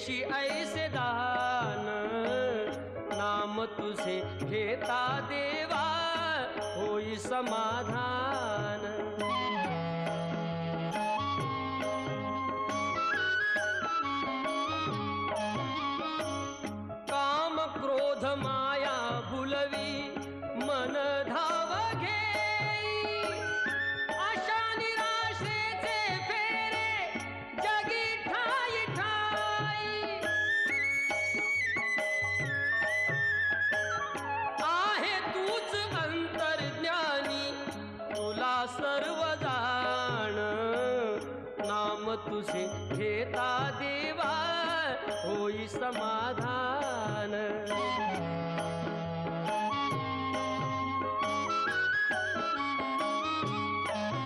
देशी ऐसे दान, नाम तुझे घेता देवा होई समाधान। काम क्रोध माया भुलवी मन धाव घेई, आशा निराशेचे फेरे जगी ठाई ठाई। आहे तूच अंतर्ज्ञानी तुला सर्व जाण, नाम तुझे घेता देवा होई समाधान।